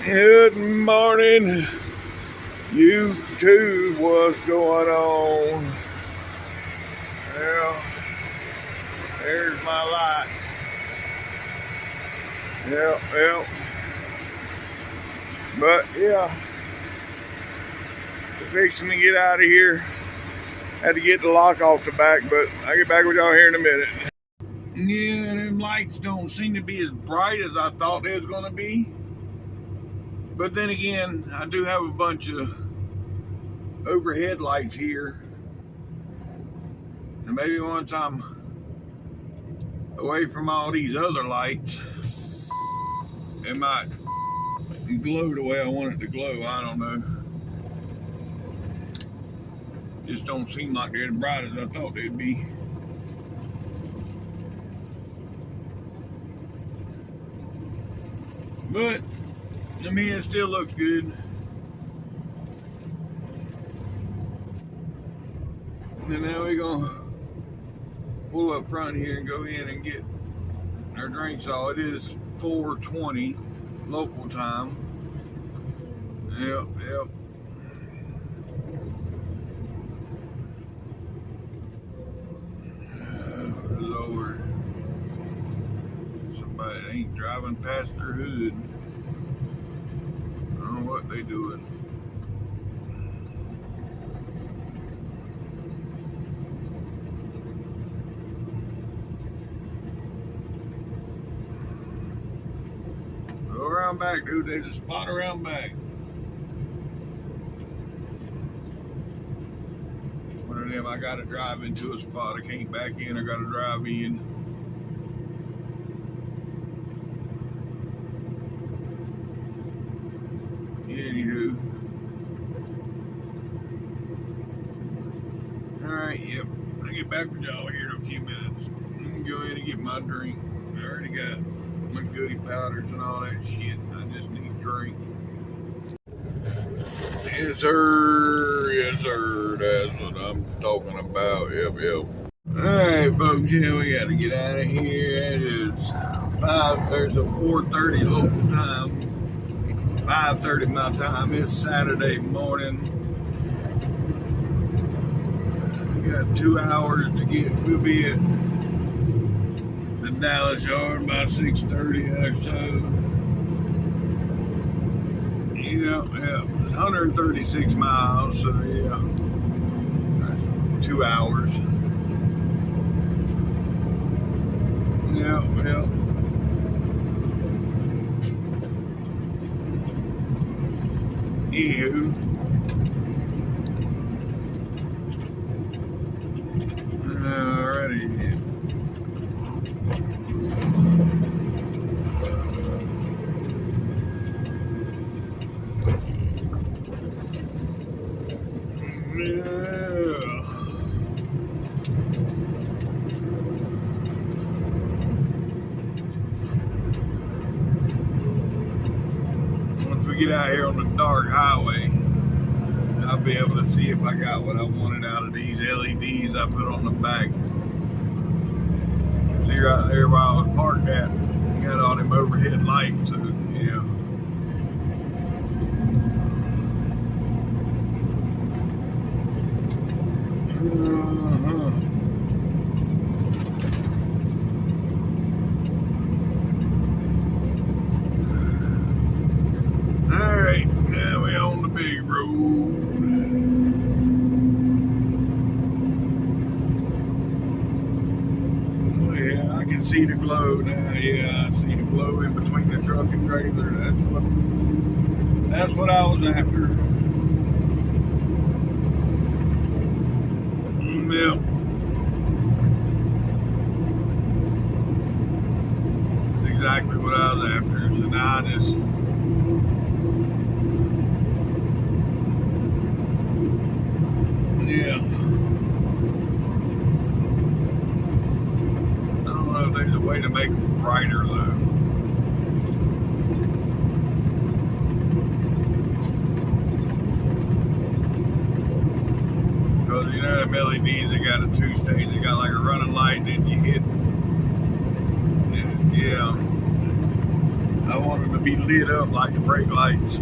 Good morning, YouTube. What's going on? Well, there's my lights. Yep. But yeah, we're fixing to get out of here. Had to get the lock off the back, but I'll get back with y'all here in a minute. Yeah, them lights don't seem to be as bright as I thought they was gonna be. But then again, I do have a bunch of overhead lights here. And maybe once I'm away from all these other lights, it might glow the way I want it to glow. I don't know. Just don't seem like they're as bright as I thought they'd be. But I mean, it still looks good. And now we're gonna pull up front here and go in and get our drinks all. It is 4:20 local time. Yep. Oh, Lord. Somebody ain't driving past their hood. I don't know what they doing. Go around back, dude. There's a spot around back. One of them, I gotta drive into a spot. I can't back in. I gotta drive in. Anywho. Alright, yep. I'll get back with y'all here in a few minutes. I'm gonna go in and get my drink. I already got my goodie powders and all that shit. I just need a drink. Yes, sir. That's what I'm talking about. Yep. Alright, folks, yeah, we gotta get out of here. It is 4:30 local time. 5:30 my time. It's Saturday morning. We got 2 hours to get. We'll be at the Dallas yard by 6:30 or so. Yep. 136 miles, so yeah. That's 2 hours. Yep. Anywho. Alrighty. Once we get out here on the dark highway, I'll be able to see if I got what I wanted out of these LEDs I put on the back. See right there where I was parked at, you got all them overhead lights, so yeah. Alright, now we're on the big road. I can see the glow now. Yeah, I see the glow in between the truck and trailer. That's what I was after. Yep. That's exactly what I was after. So now I just there's a way to make them brighter though. Because you know them LEDs, they got a 2-stage, they got like a running light, and then you hit. Yeah. I wanted to be lit up like the brake lights.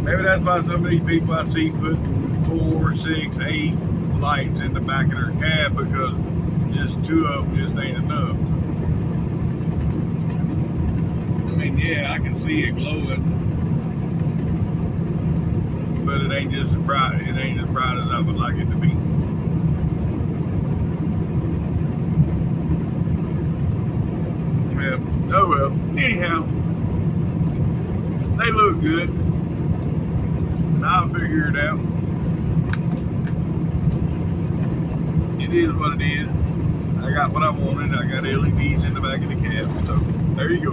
Maybe that's why some of these people I see put 4, 6, 8 lights in the back of their cab, because just 2 of them just ain't enough. I mean, yeah, I can see it glowing, but it ain't just as bright. It ain't as bright as I would like it to be. Yeah. Oh well. Anyhow, they look good, and I'll figure it out. It is what it is. I got what I wanted. I got LEDs in the back of the cab, so there you go.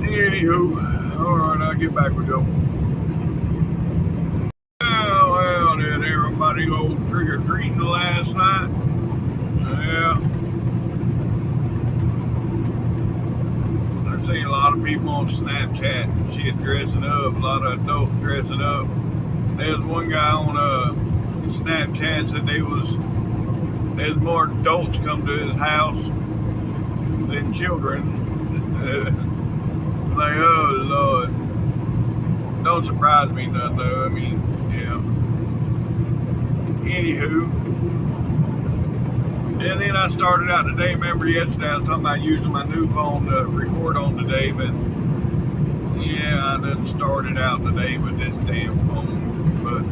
Anywho, alright, I'll get back with you. Well, did everybody go trick-or-treating last night? Yeah. I've seen a lot of people on Snapchat and shit dressing up, a lot of adults dressing up. There's one guy on Snapchat said there's more adults come to his house than children. Like, oh Lord. Don't surprise me none though. I mean, yeah. Anywho. And then I started out today. Remember yesterday I was talking about using my new phone to record on today, but yeah, I done started out today with this damn phone. But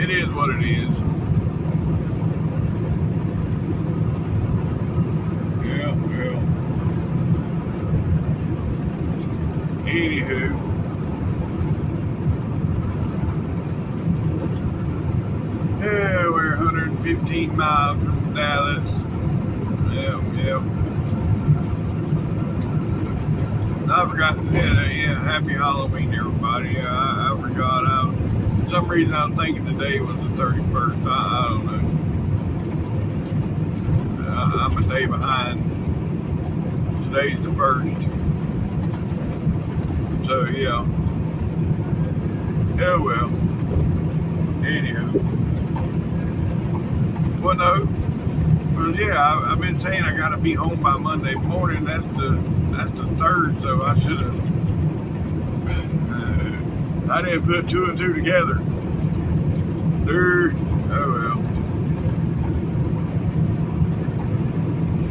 it is what it is. Yeah, well. Anywho. Yeah, we're 115 miles from Dallas. Yep. I forgot to yeah, happy Halloween, everybody. I forgot. For some reason, I was thinking today was the 31st. I don't know. I'm a day behind. Today's the 1st. So, yeah. Oh, well. Anyhow. Well, no. Well, yeah, I've been saying I got to be home by Monday morning. That's the 3rd, so I should have. I didn't put 2 and 2 together. 3rd. Oh well.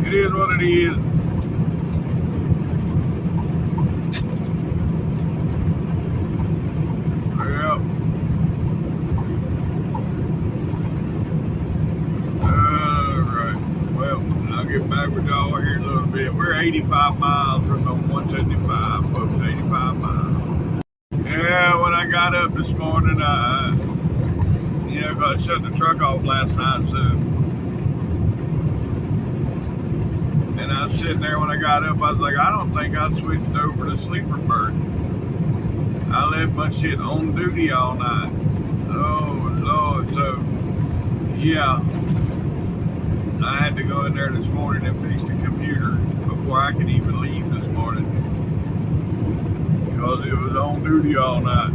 It is what it is. Well. Get back with y'all here in a little bit. We're 85 miles from the 175, folks. 85 miles. Yeah, when I got up this morning, I shut the truck off last night, so. And I was sitting there when I got up, I was like, I don't think I switched over to sleeper mode. I left my shit on duty all night. Oh, Lord. So, yeah. I had to go in there this morning and fix the computer before I could even leave this morning, because it was on duty all night.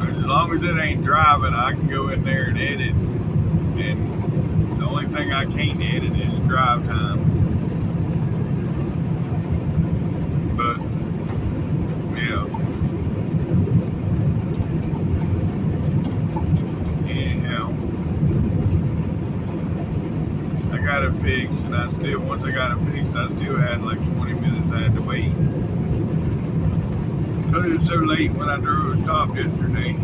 As long as it ain't driving, I can go in there and edit, and the only thing I can't edit is drive time. But, yeah. Got it fixed, and once I got it fixed, I still had like 20 minutes I had to wait. Because it was so late when I drove a stop yesterday.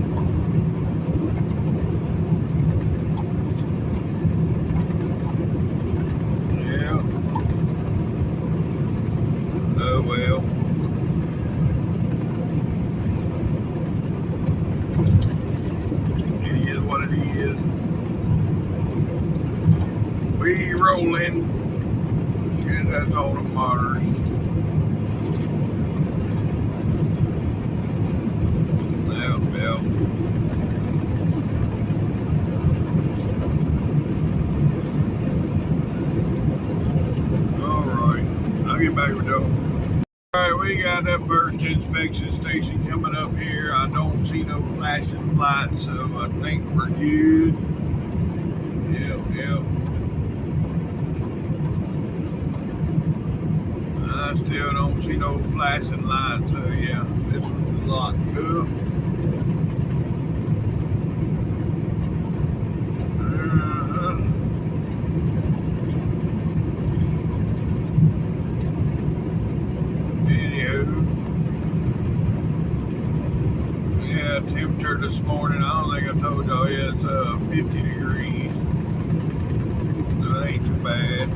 Yeah. Oh well. It is what it is. We rolling. Yeah, that's all that matters. Well. Alright. I'll get back with y'all. Alright, we got got that first inspection station coming up here. I don't see no flashing lights, so I think we're good. Yep. I still don't see no flashing lights, so yeah, this one's locked up. Temperature this morning, I don't think I told y'all yet, it's 50 degrees. So it ain't too bad.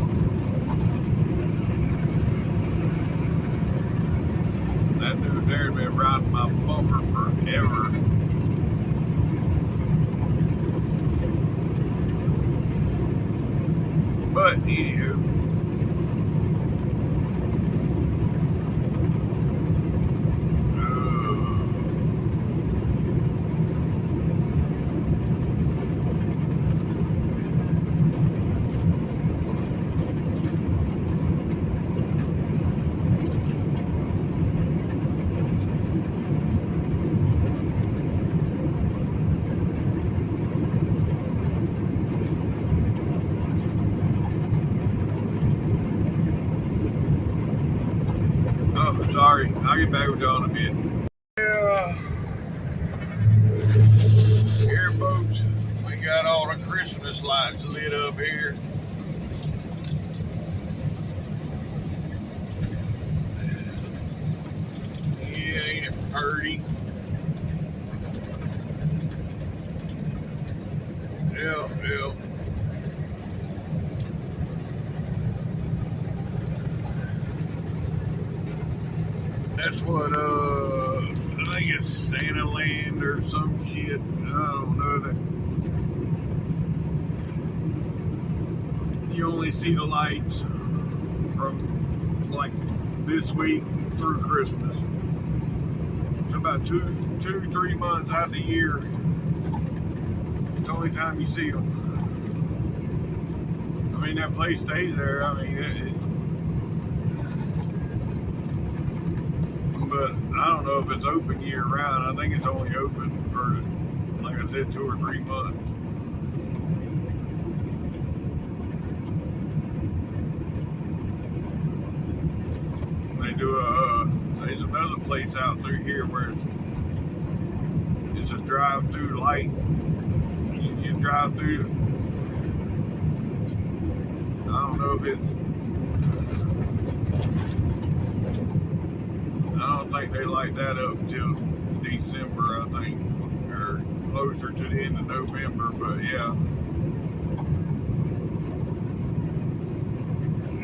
That dude there been riding my bumper forever. But anywho. Sorry, I'll get back with y'all in a bit. Yeah, here folks, we got all the Christmas lights lit up here. Yeah, ain't it pretty? Yeah. That's what, I think it's Santa Land or some shit. I don't know that. You only see the lights from like this week through Christmas. It's about two, 3 months out of the year. It's the only time you see them. I mean, that place stays there. I mean, but I don't know if it's open year round. I think it's only open for, like I said, 2 or 3 months. They do there's another place out through here where it's a drive-through light. You drive through. I don't know if it's. I don't think they light that up until December, I think, or closer to the end of November, but yeah.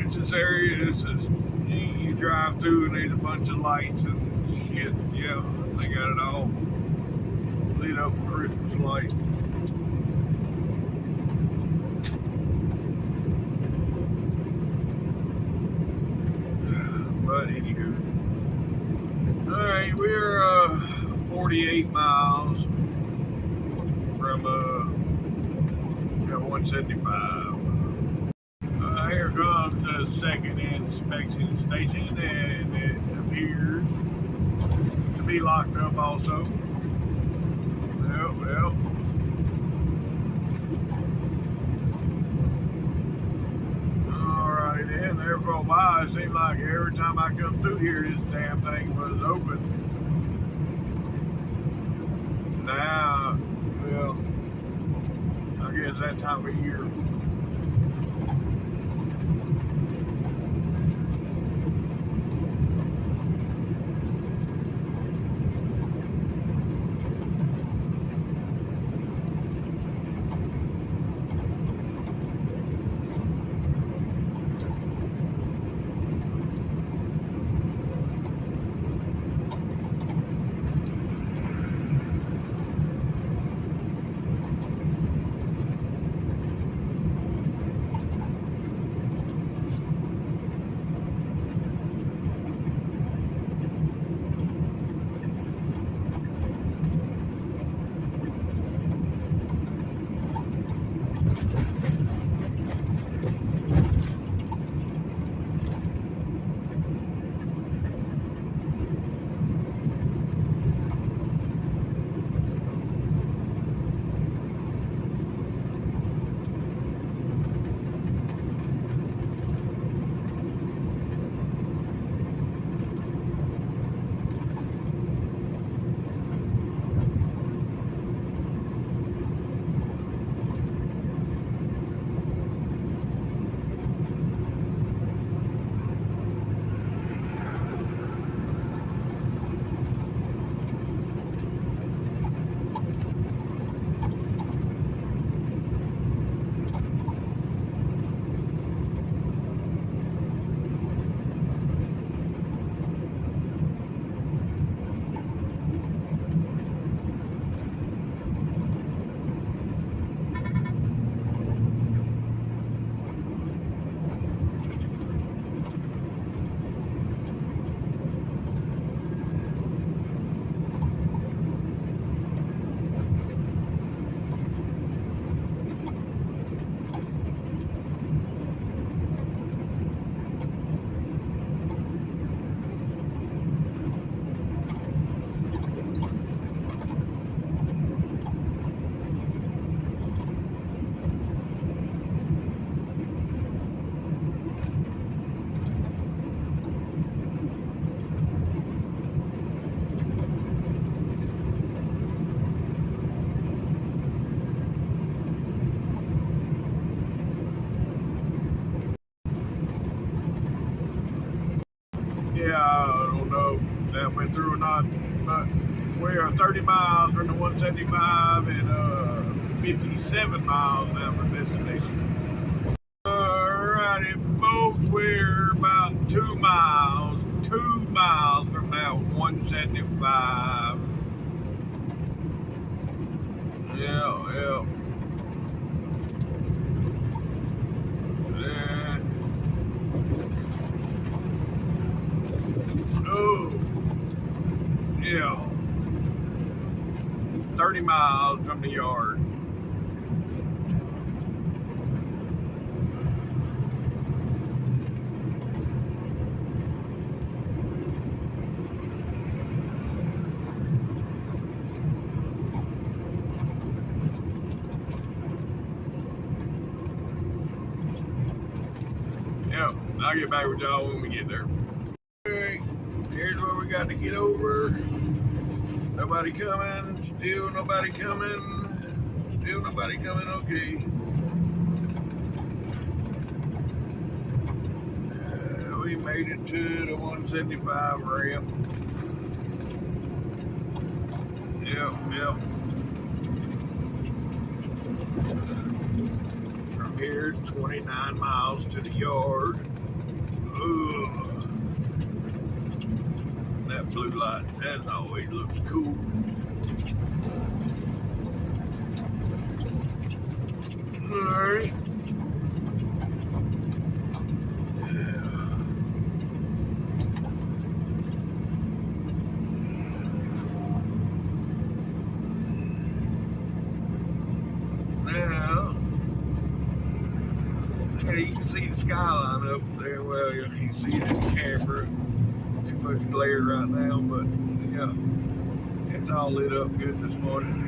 It's this area, you drive through and there's a bunch of lights and shit, yeah, they got it all lit up with Christmas lights. But anywho. Alright, we're 48 miles from 175. Here comes the second inspection station, and it appears to be locked up also. Well. Alright then, there for a while, it seemed like every time I come through here, this damn thing was open. Now, well, I guess that time of year. not, but we are 30 miles from the 175 and 57 miles now from destination. Alrighty, folks, we're about 2 miles from that 175. Yeah. Oh, yeah. 30 miles from the yard. Yep, I'll get back with y'all when we get there. Alright, here's where we got to get over. Nobody coming, still nobody coming, okay. We made it to the 175 ramp. Yep. From here, it's 29 miles to the yard. Ugh. That blue light, that always looks cool. Alright. Now, you can see the skyline up there. Well, you can see it in the camera. Too much glare right now, but yeah, it's all lit up good this morning.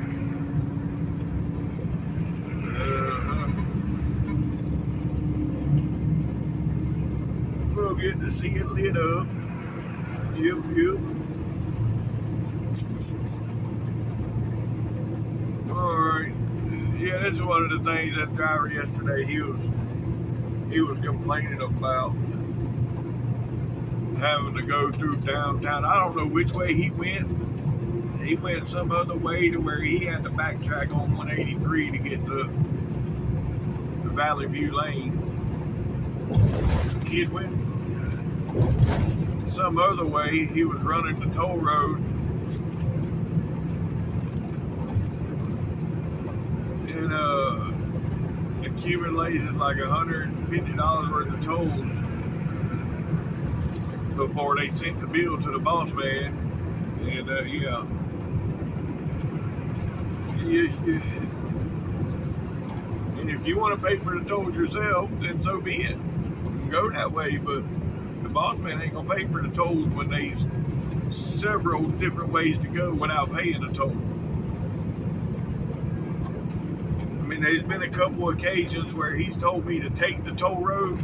We'll get to see it lit up. Yep. Alright. Yeah, this is one of the things that driver yesterday, he was complaining about having to go through downtown. I don't know which way he went. He went some other way to where he had to backtrack on 183 to get to the Valley View Lane. Kid went some other way. He was running the toll road and accumulated like $150 worth of tolls before they sent the bill to the boss man. And yeah. And if you want to pay for the tolls yourself, then so be it. You can go that way, but the boss man ain't gonna pay for the tolls when there's several different ways to go without paying a toll. I mean, there's been a couple occasions where he's told me to take the toll road,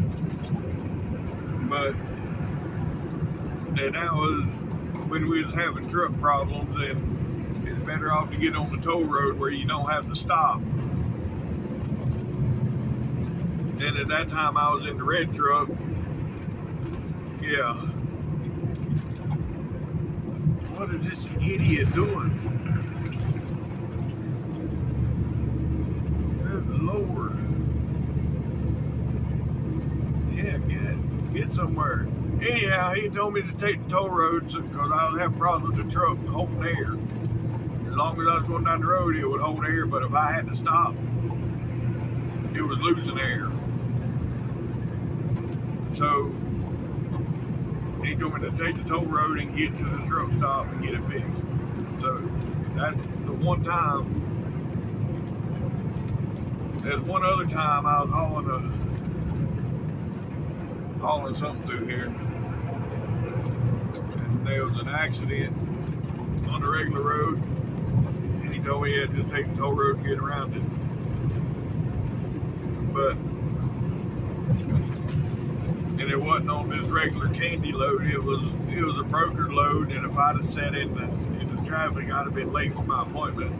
but that was when we was having truck problems, and it's better off to get on the toll road where you don't have to stop. And at that time I was in the red truck. Yeah. What is this idiot doing? Good Lord. Yeah, get somewhere. Anyhow, he told me to take the toll roads because I was having problems with the truck holding air. As long as I was going down the road, it would hold air, but if I had to stop, it was losing air. So he told me to take the toll road and get to the truck stop and get it fixed. So that's the one time. There's one other time I was hauling something through here, and there was an accident on the regular road, and he told me he had to take the toll road to get around it. But and it wasn't on this regular candy load. It was a brokered load, and if I'd have sat in the traffic, I'd have been late for my appointment.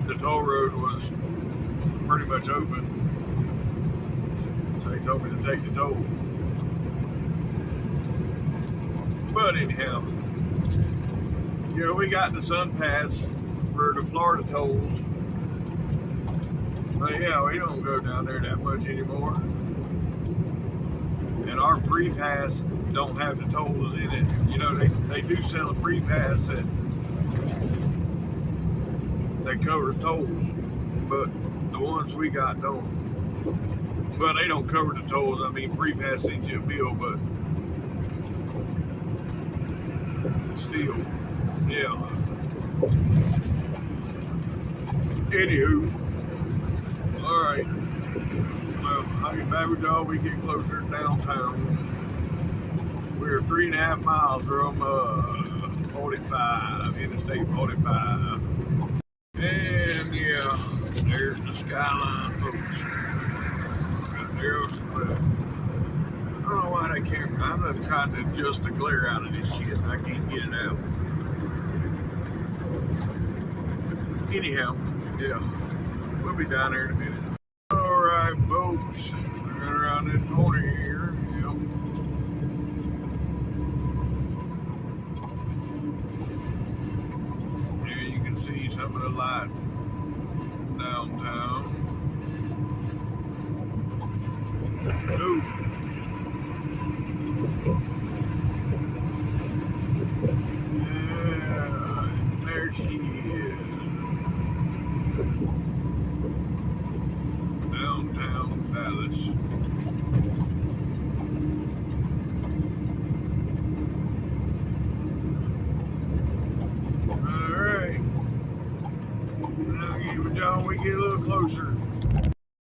The toll road was pretty much open, so he told me to take the toll. But anyhow, you know, we got the Sun Pass for the Florida tolls. But yeah, we don't go down there that much anymore. And our pre-pass don't have the tolls in it. You know, they do sell a pre-pass that covers tolls, but the ones we got don't. Well, they don't cover the tolls. I mean, pre-pass sends you a bill, but still, yeah. Anywho, all right. Well, I'll get back with y'all. We get closer to downtown. We're 3.5 miles from 45, Interstate 45. And yeah, there's the skyline, folks. There's the I don't know why they can't. I'm not trying to adjust the glare out of this shit. I can't get it out. Anyhow, yeah, we'll be down there in a minute. All right, folks. Right around this corner here. Yeah. Here you can see some of the lights downtown. Ooh. Yeah, there she is. Downtown Dallas. Alright. Now get with y'all, we get a little closer.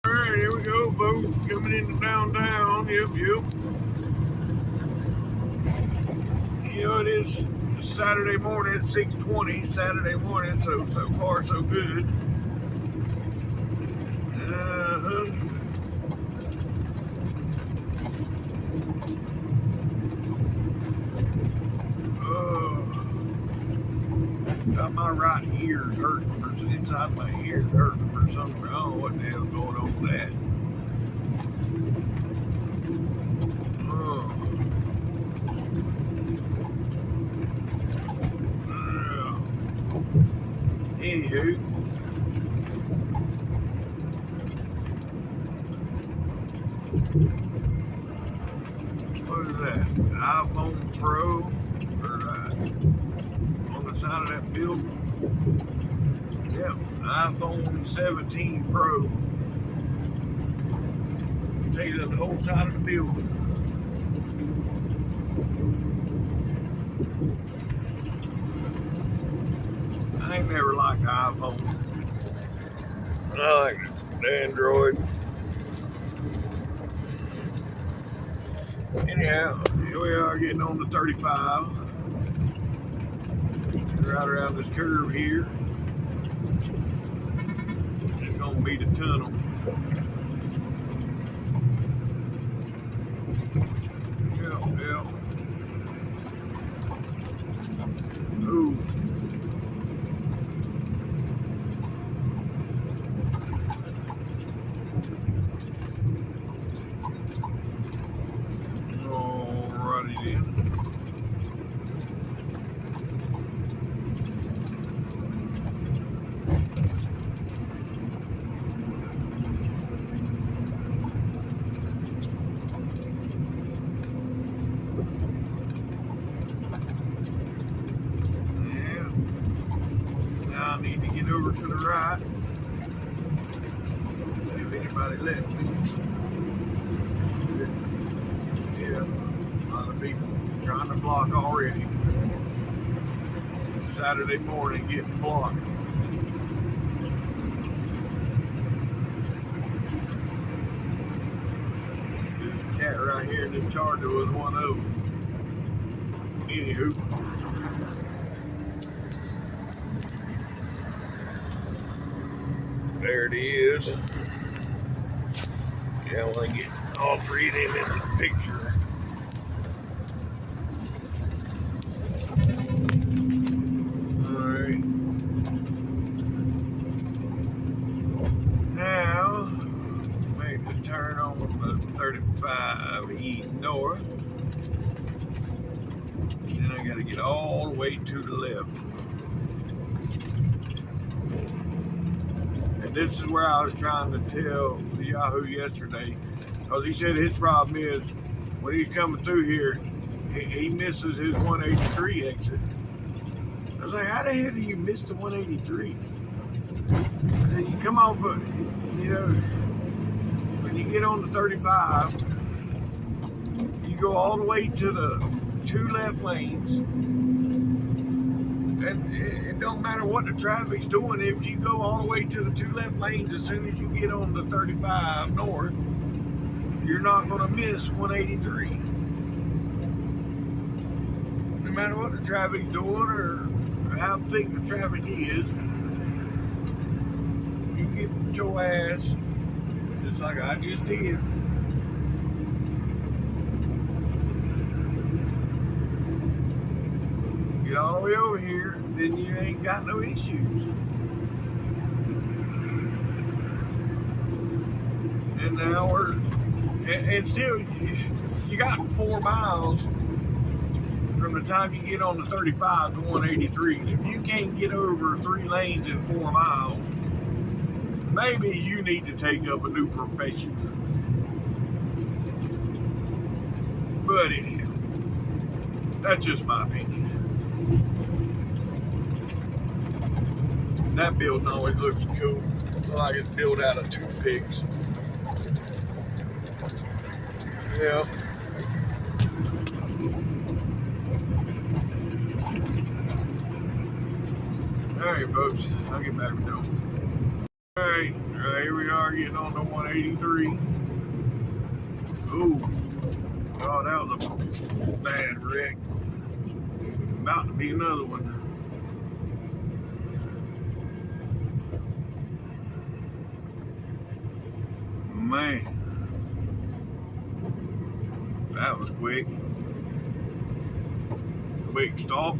Alright, here we go, folks. Coming into downtown. Yep. You know, it is Saturday morning at 6:20. Saturday morning, so far so good. Got my right ears hurting for inside my ears hurting for something. I don't know what the hell's going on with that. Anywho, what is that? iPhone Pro or on the side of that building? Yeah, iPhone 17 Pro. Takes up the whole side of the building. I ain't never liked the iPhone. I like the Android. Anyhow, here we are getting on the 35. Right around this curve here. It's gonna be the tunnel. Yeah. Ooh. Alrighty then. I need to get over to the right. See if anybody left me. Yeah, a lot of people trying to block already. Saturday morning getting blocked. This cat right here in the charger was one of them. Anywho. There it is. Yeah, I want to get all three of them in the picture. Alright. Now, maybe just turn on the 35 east north. And to get all the way to the left. And this is where I was trying to tell the Yahoo yesterday, because he said his problem is when he's coming through here, he misses his 183 exit. I was like, how the hell do you miss the 183? And you come off of, when you get on the 35, you go all the way to the 2 left lanes. And it don't matter what the traffic's doing. If you go all the way to the 2 left lanes, as soon as you get on the 35 north, you're not going to miss 183. No matter what the traffic's doing or how thick the traffic is, you get your ass just like I just did. Get all the way over here, then you ain't got no issues. And now and still, you got 4 miles from the time you get on the 35 to 183. If you can't get over 3 lanes in 4 miles, maybe you need to take up a new profession. But anyhow, that's just my opinion. That building always looks cool, like it's built out of toothpicks. Yeah. Alright folks, I'll get back with you. Alright, here we are getting on to 183. Ooh. Oh, that was a bad wreck. About to be another one. Man, that was quick. Quick stop.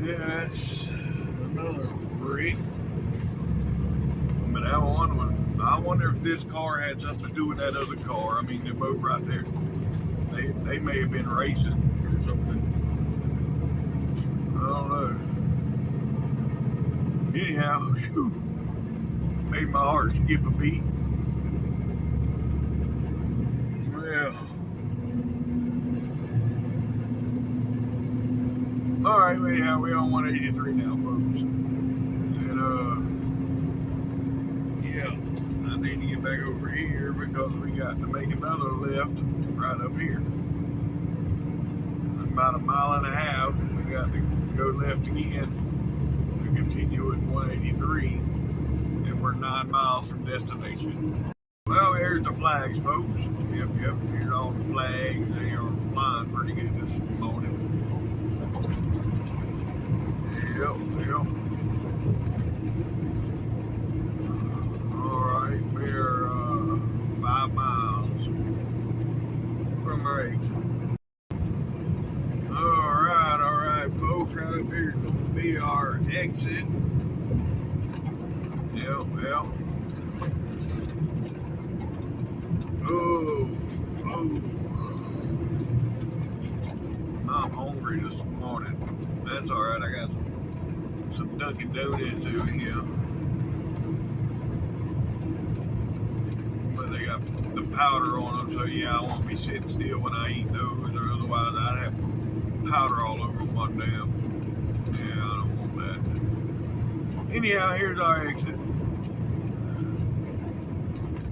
Yeah, that's another wreck. But that one was, I wonder if this car had something to do with that other car. I mean, they're both right there. They may have been racing or something. I don't know. Anyhow, whew, made my heart skip a beat. Well, all right. Anyhow, we're on 183 now, folks. And yeah, I need to get back over here because we got to make another left right up here. About a mile and a half, we got to go left again to continue at 183, and we're 9 miles from destination. Well, here's the flags, folks. Yep, here's all the flags. They are flying pretty good this morning. Yep. All right, we're 5 miles from our exit. All right, folks, right up here is going to be our exit. Yep. Oh. I'm hungry this morning. That's all right. I got some Dunkin' Donuts over here. But they got the powder on them, so yeah, I won't be sitting still when I eat those, or otherwise I'd have powder all over my damn. Yeah, I don't want that. Anyhow, here's our exit.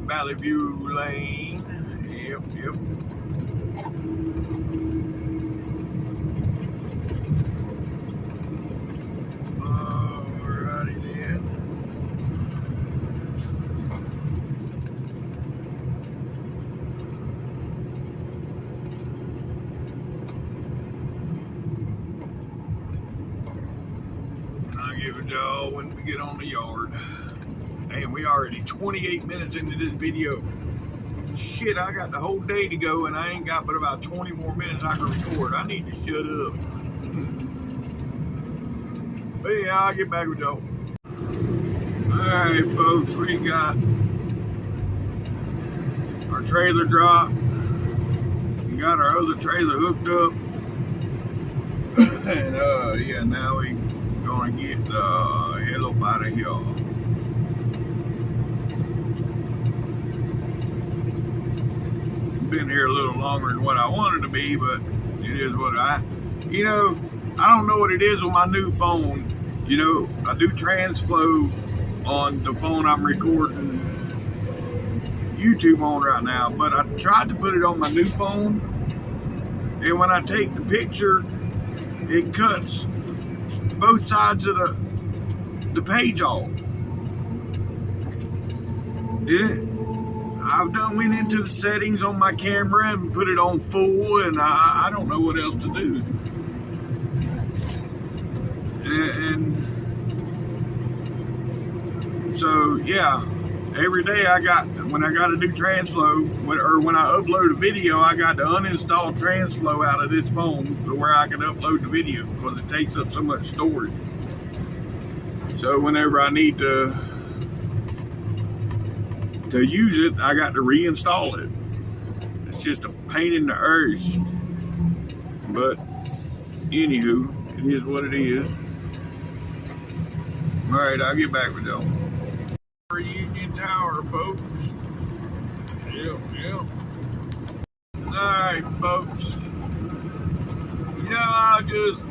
Valley View Lane. Yep. Alrighty then. I'll give it y'all when we get on the yard. Damn, we already 28 minutes into this video. Shit, I got the whole day to go and I ain't got but about 20 more minutes I can record. I need to shut up. But yeah, I'll get back with y'all. Alright folks, we got our trailer drop. We got our other trailer hooked up. And yeah, now we gonna get the hell up out of here. Been here a little longer than what I wanted to be, but it is what I don't know what it is with my new phone. You know, I do TransFlow on the phone I'm recording YouTube on right now, but I tried to put it on my new phone, and when I take the picture, it cuts both sides of the page off. I've done went into the settings on my camera and put it on full, and I don't know what else to do. And so yeah, every day when I got to do TransFlow, or when I upload a video, I got to uninstall TransFlow out of this phone to where I can upload the video, because it takes up so much storage. So whenever I need to use it, I got to reinstall it. It's just a pain in the arse. But anywho, it is what it is. Alright, I'll get back with y'all. Union Tower, folks. Yep. Alright, folks. You know, I was just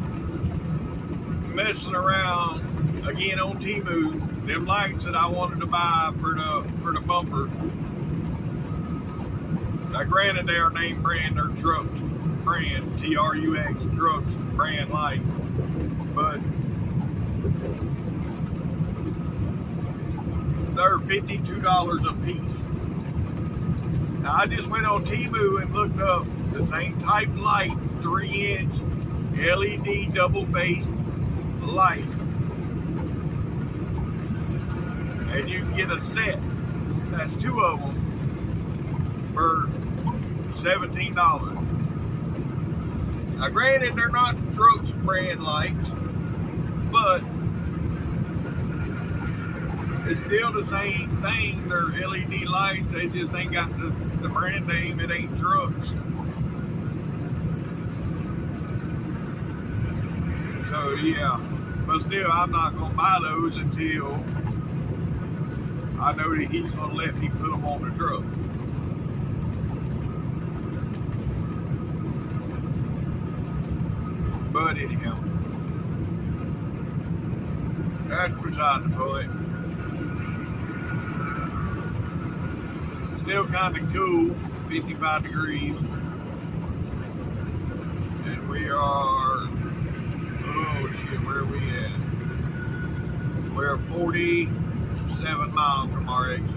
messing around again on Temu. Them lights that I wanted to buy for the bumper. Now, granted, they are name brand, they're trucks brand, TRUX trucks brand light, but they're $52 a piece. Now, I just went on Temu and looked up the same type light, 3-inch LED double-faced light. And you can get a set. That's 2 of them for $17. Now, granted, they're not trucks brand lights, but it's still the same thing. They're LED lights. They just ain't got the brand name. It ain't trucks. So yeah, but still, I'm not gonna buy those until I know that he's going to let me put them on the truck. But anyhow, that's beside the point. Still kind of cool, 55 degrees. And we are, oh shit, where are we at? We're 47 miles from our exit.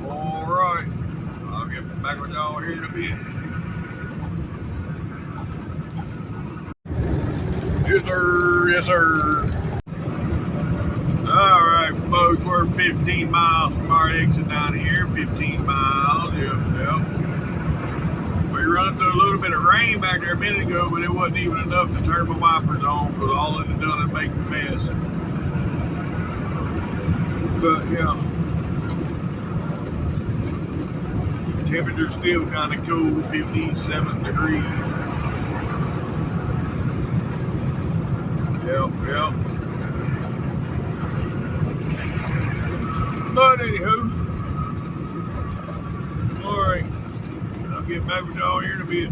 Alright, I'll get back with y'all here in a bit. Yes sir, yes sir. Alright folks, we're 15 miles from our exit down here. 15 miles, yep. We run through a little bit of rain back there a minute ago, but it wasn't even enough to turn my wipers on, because all it had done is make a mess. But yeah, temperature's still kind of cool, 57 degrees. Yep. But anywho, alright, I'll get back with y'all here in a bit.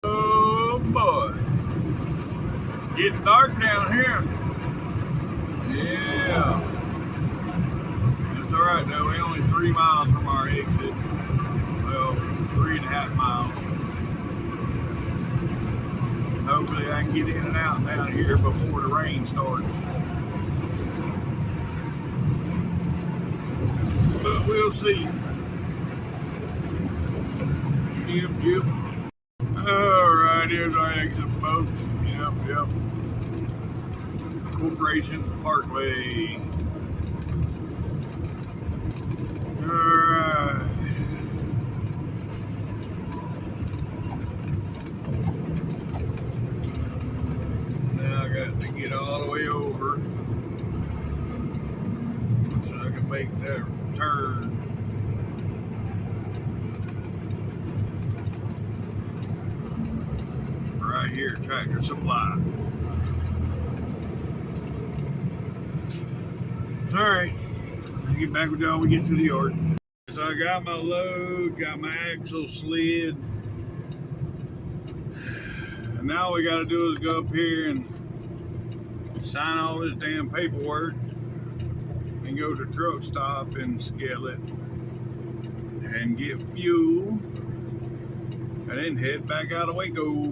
Oh boy, getting dark down here. Yeah, it's alright though, we're only 3 miles from our exit. Well, 3.5 miles. Hopefully I can get in and out down here before the rain starts. But we'll see. Yep. Alright, here's our exit, folks. Yep. Corporation Parkway. Alright. get all the way over so I can make that turn. Right here, Tractor Supply. Alright, I'll get back with y'all when we get to the yard. So I got my load, got my axle slid. And now all we gotta do is go up here and sign all this damn paperwork and go to the truck stop and scale it and get fuel and then head back out of Waco.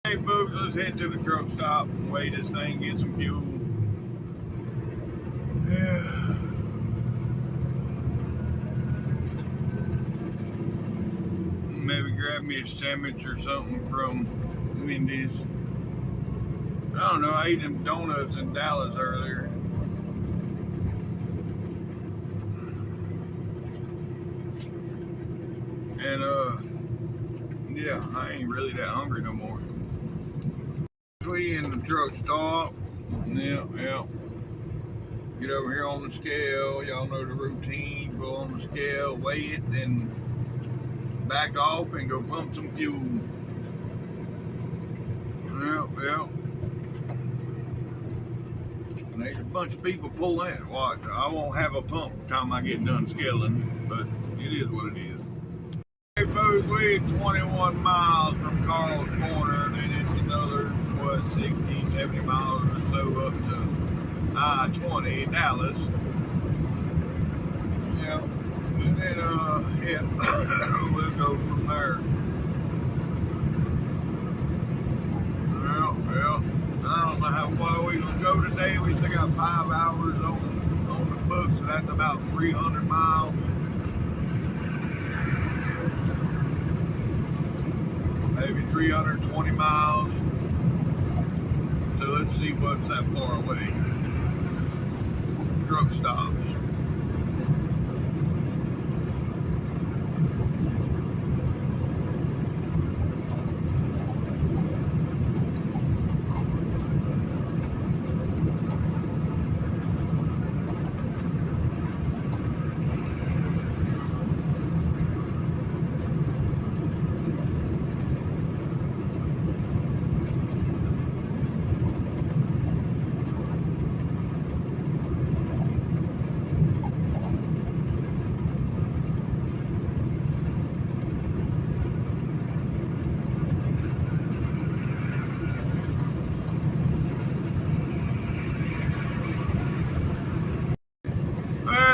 Hey folks, let's head to the truck stop and weigh this thing, get some fuel. Yeah. Maybe grab me a sandwich or something from Minden's. I don't know, I ate them donuts in Dallas earlier. And yeah, I ain't really that hungry no more. We in the truck stop. Yeah. Get over here on the scale. Y'all know the routine. Go on the scale, weigh it, then back off and go pump some fuel. Yeah. And there's a bunch of people pulling in. Watch, I won't have a pump by the time I get done scaling, but it is what it is. Hey folks, we're 21 miles from Carl's Corner, then it's another, 60, 70 miles or so up to I-20 in Dallas. Yeah, and then, we'll go from there. Well, I don't know how far we're going to go today. We still got 5 hours on the books, so that's about 300 miles. Maybe 320 miles. So let's see what's that far away. Truck stops.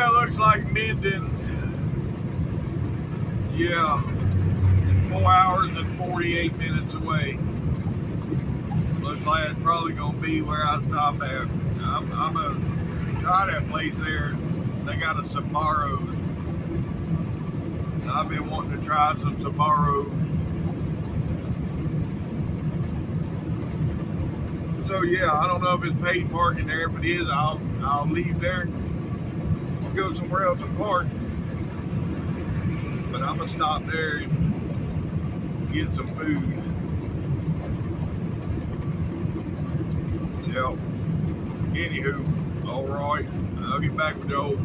Looks like Minden, yeah, 4 hours and 48 minutes away. Looks like it's probably gonna be where I stop at. I'm gonna try that place there. They got a Sbarro. I've been wanting to try some Sbarro. So yeah, I don't know if it's paid parking there. If it is, I'll leave there. Go somewhere else and park, but I'm gonna stop there and get some food. Yep. Anywho, all right, I'll get back with y'all.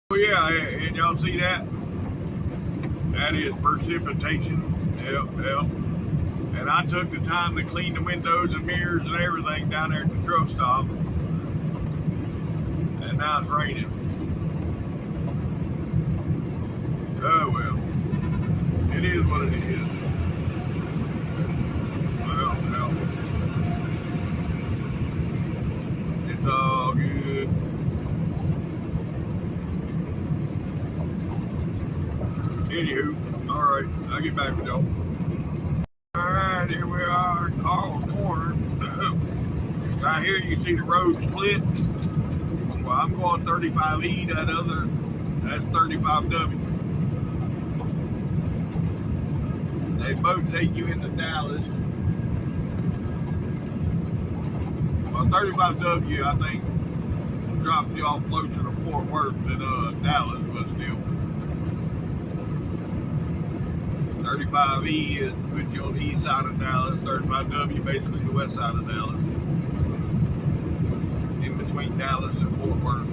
Oh yeah, and y'all see that? That is precipitation. Yep. And I took the time to clean the windows and mirrors and everything down there at the truck stop, and now it's raining. Oh well, it is what it is. Well, it's all good. Anywho, all right, I'll get back with y'all. All right, here we are, Carl's Corner. Right here, you see the road split. Well, I'm going 35E. That's 35W. They both take you into Dallas. Well, 35W, I think, drops you off closer to Fort Worth than Dallas, but still. 35E is puts you on the east side of Dallas. 35W basically the west side of Dallas. In between Dallas and Fort Worth.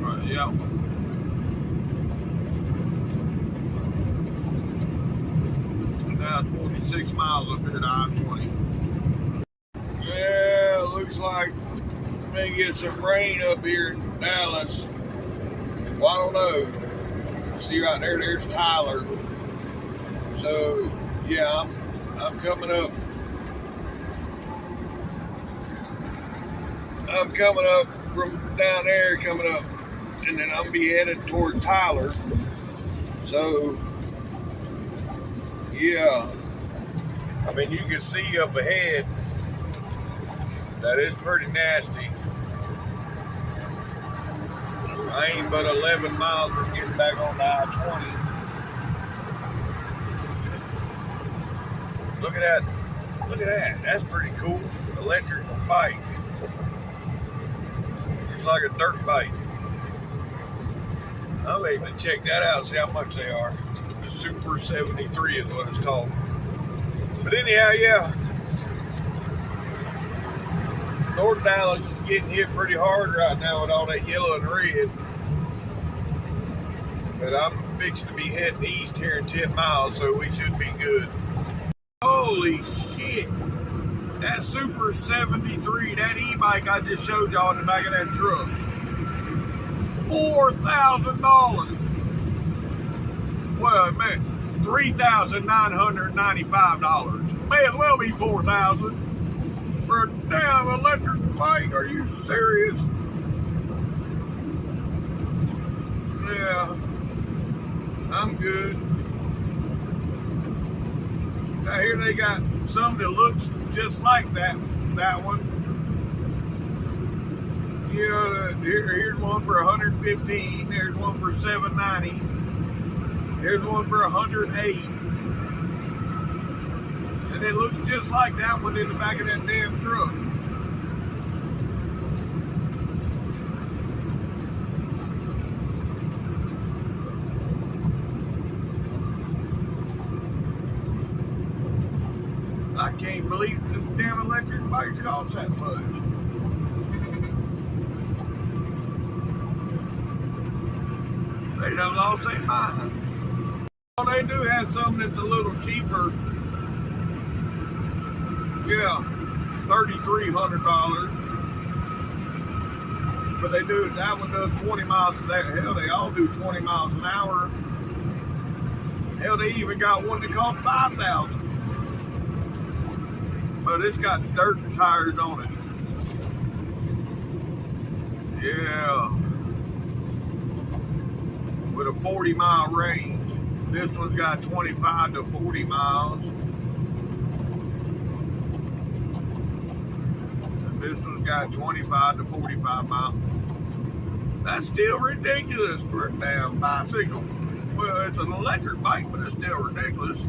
Right, yeah. Now 26 miles up here to I-20. Yeah, looks like we may get some rain up here in Dallas. Well, I don't know. See right there, there's Tyler. So yeah, I'm coming up. I'm coming up from down there, coming up, and then I'm be headed towards Tyler. So yeah, I mean you can see up ahead that is pretty nasty. I ain't but 11 miles from getting back on the I-20. Look at that. Look at that. That's pretty cool. Electric bike. It's like a dirt bike. I'm able to check that out and see how much they are. The Super 73 is what it's called. But anyhow, yeah. North Dallas is getting hit pretty hard right now with all that yellow and red. But I'm fixing to be heading east here in 10 miles, so we should be good. Holy shit. That Super 73, that e-bike I just showed y'all in the back of that truck. $4,000. Well, man, $3,995. May as well be $4,000 for a damn electric bike. Are you serious? Yeah, I'm good. Now here they got some that looks just like that one. Yeah, here's one for 115. There's one for 790. Here's one for 108. And it looks just like that one in the back of that damn truck. I can't believe the damn electric bikes cost that much. They done lost their mind. Well, they do have something that's a little cheaper. Yeah, $3,300. But they do, that one does 20 miles a day. Hell, they all do 20 miles an hour. Hell, they even got one that costs $5,000. But it's got dirt tires on it. Yeah. With a 40-mile range. This one's got 25 to 40 miles. And this one's got 25 to 45 miles. That's still ridiculous for a damn bicycle. Well, it's an electric bike, but it's still ridiculous.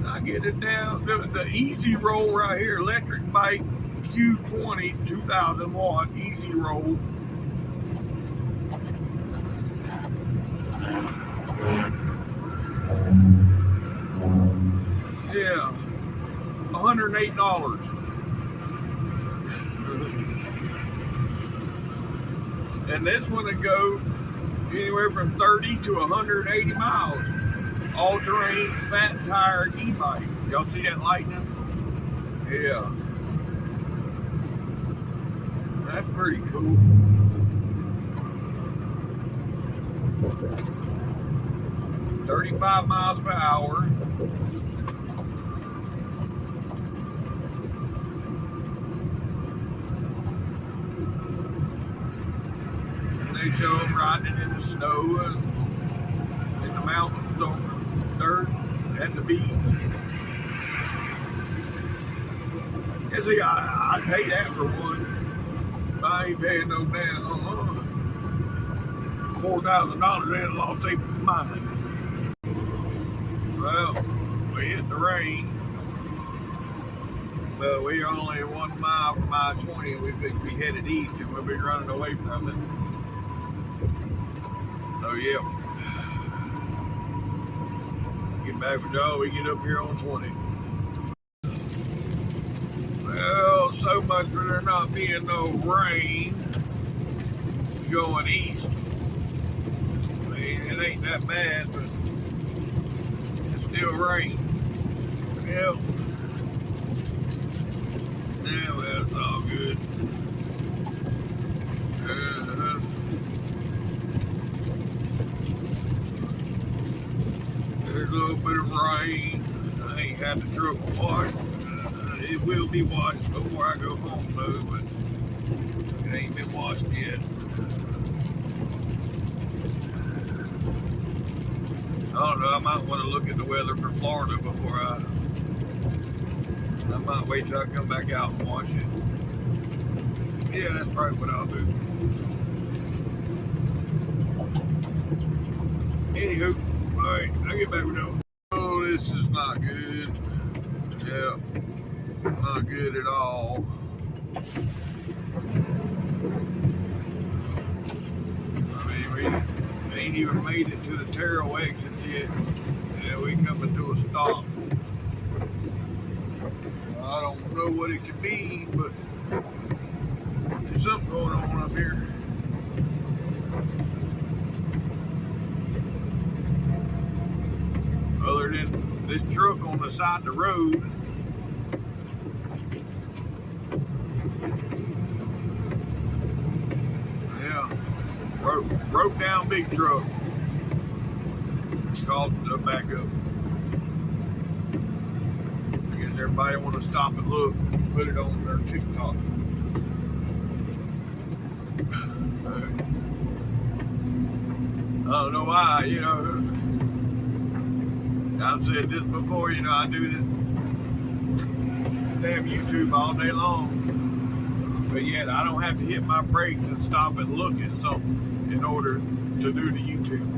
I get it down. The easy roll right here, electric bike Q20, 2000 watt, easy roll. Yeah, $108. And this one would go anywhere from 30 to 180 miles. All-terrain, fat tire e-bike. Y'all see that lightning? Yeah. That's pretty cool. What's that? 35 miles per hour. And they show them riding in the snow and in the mountains on the dirt at the beach. Yeah, see, I'd pay that for one. I ain't paying no damn $4,000 they lost their mind. Well, we hit the rain. But we're only 1 mile from I-20. We headed east and we'll be running away from it. So yeah. Get back with y'all, we get up here on 20. Well, so much for there not being no rain going east. I mean, it ain't that bad, but it's still rain. Yep. Yeah, well, it's all good. There's a little bit of rain. I ain't had the truck washed. It will be washed before I go home, though, but it ain't been washed yet. I don't know. I might want to look at the weather for Florida before I might wait till I come back out and wash it. Yeah, that's probably what I'll do. Anywho, alright, I'll get back with you. Oh, this is not good. Yeah, not good at all. I mean, we ain't even made it to the Terrell exit yet. Yeah, we coming to a stop. I don't know what it could be, but there's something going on up here. Other than this truck on the side of the road. Yeah, broke down big truck. Called the backup. I guess everybody want to stop and look, put it on their TikTok. I don't know why, you know. I've said this before, you know, I do this damn YouTube all day long. But yet I don't have to hit my brakes and stop and look at something in order to do the YouTube.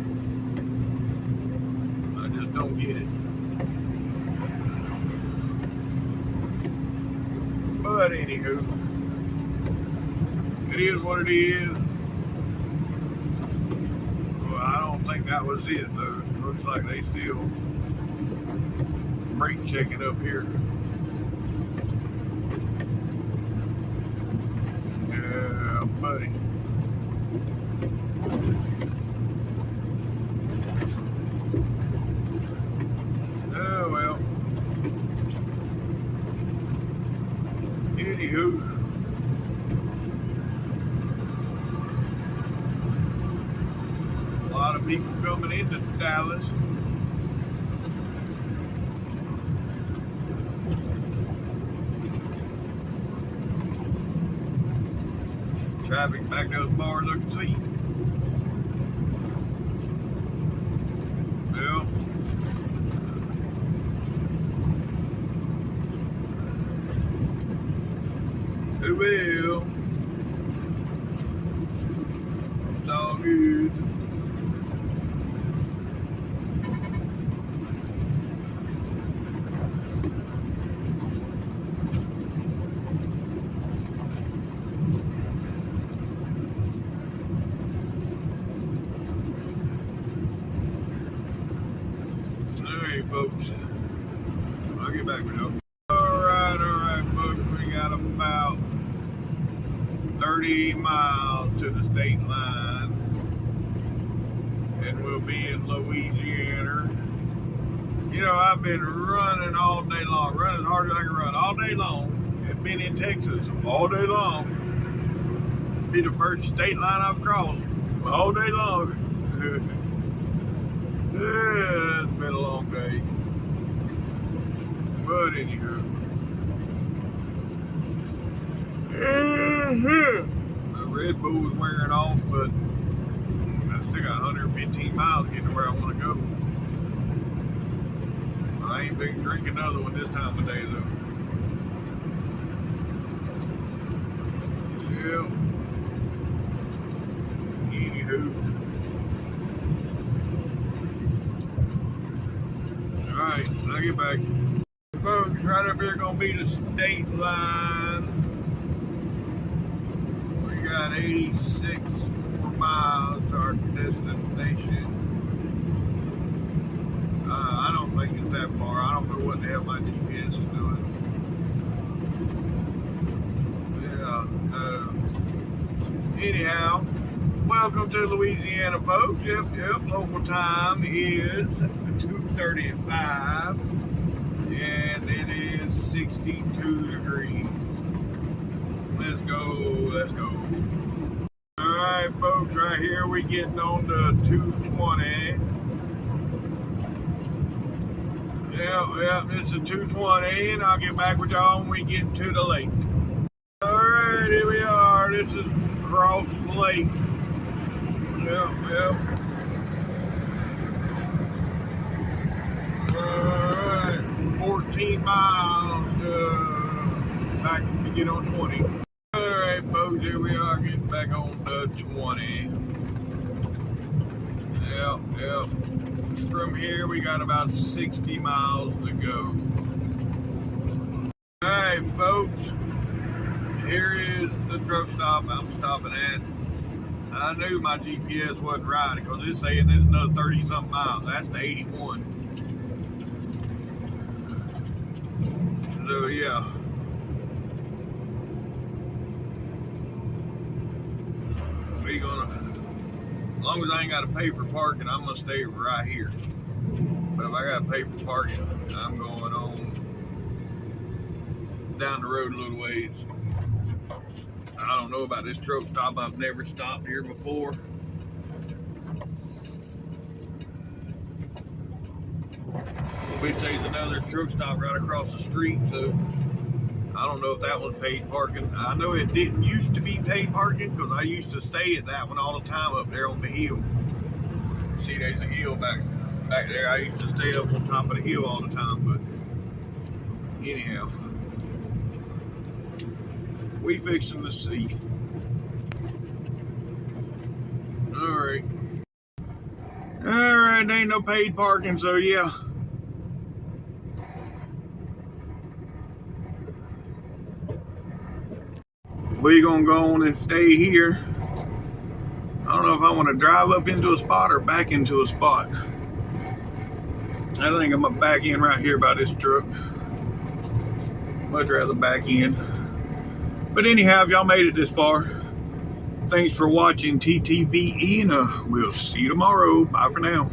I just don't get it. But anywho, it is what it is. Well, I don't think that was it though. It looks like they still brake checking up here. Yeah, buddy. Oh well. Anywho. A lot of people coming into Dallas. Traffic back those bars I can see. Well, who will? It's all good. Folks, I'll get back with you. Alright, folks, we got about 30 miles to the state line, and we'll be in Louisiana. You know, I've been running all day long, running as hard as I can run all day long. I've been in Texas all day long. Be the first state line I've crossed all day long. Yeah, it's been a long day. But anywho. The Red Bull is wearing off, but I still got 115 miles getting to where I want to go. I ain't been drinking another one this time of day though. Yeah. Anywho. Alright, I'll get back. Folks, Right up here gonna be the state line. We got 86 more miles to our destination. I don't think it's that far. I don't know what the hell my GPS is doing. Yeah. Anyhow, welcome to Louisiana, folks. Yep. Local time is 2:35, and it is 62 degrees. Let's go. All right, folks. Right here, we getting on to 220. Yeah, this is 220, and I'll get back with y'all when we get to the lake. Alright, here we are. This is Cross Lake. Yep. Alright, 14 miles back to get on 20. Alright, folks, here we are getting back on to 20. Yep. From here, we got about 60 miles to go. Alright, folks. Here is the truck stop I'm stopping at. I knew my GPS wasn't right because it's saying there's another 30-something miles. That's the 81. So, yeah. We gonna, as long as I ain't got to pay for parking, I'm gonna stay right here. But if I got to pay for parking, I'm going on down the road a little ways. I don't know about this truck stop. I've never stopped here before. Which there's another truck stop right across the street, so I don't know if that one's paid parking. I know it didn't used to be paid parking because I used to stay at that one all the time up there on the hill. See, there's a hill back there. I used to stay up on top of the hill all the time, but anyhow. We fixing to see. Alright, ain't no paid parking, so yeah. We gonna go on and stay here. I don't know if I want to drive up into a spot or back into a spot. I think I'm gonna back in right here by this truck. Much rather back in. But anyhow, if y'all made it this far, thanks for watching TTVE, and we'll see you tomorrow. Bye for now.